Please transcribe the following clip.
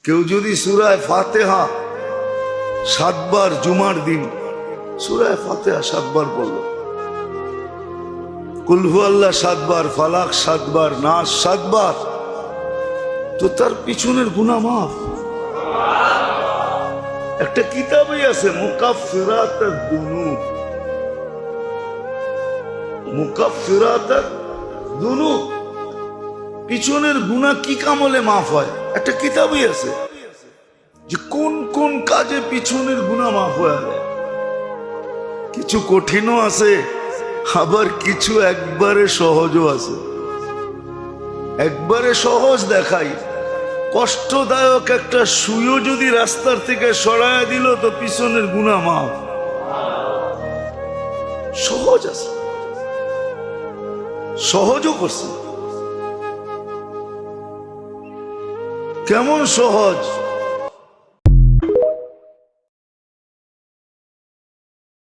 কেউ যদি সূরায়ে ফাতিহা 7 বার জুমার দিন সূরায়ে ফাতিহা 7 বার পড়ল, কুল হুয়াল্লাহ 7 বার, ফালাক 7 বার, নাস 7 বার, তো তার পিছনের গুনাহ মাফ। একটা কিতাবই আছে মুকাফফিরাতুদ দুনুব, মুকাফফিরাতুদ দুনুব, পিছনের গুনাহ কি কামলে মাফ হয়। একটা কিতাবই আছে যে কোন কোন কাজে পিছনের গুনাহ মাফ হয়ে যায়। কিছু কঠিনও আছে, আবার কিছু একবারে সহজও আছে। একবারে সহজ দেখাই, কষ্টদায়ক একটা সুইও যদি রাস্তার থেকে সরায় দিল তো পিছনের গুনাহ মাফ। সহজ আছে, সহজও করছে। কেমন সহজ?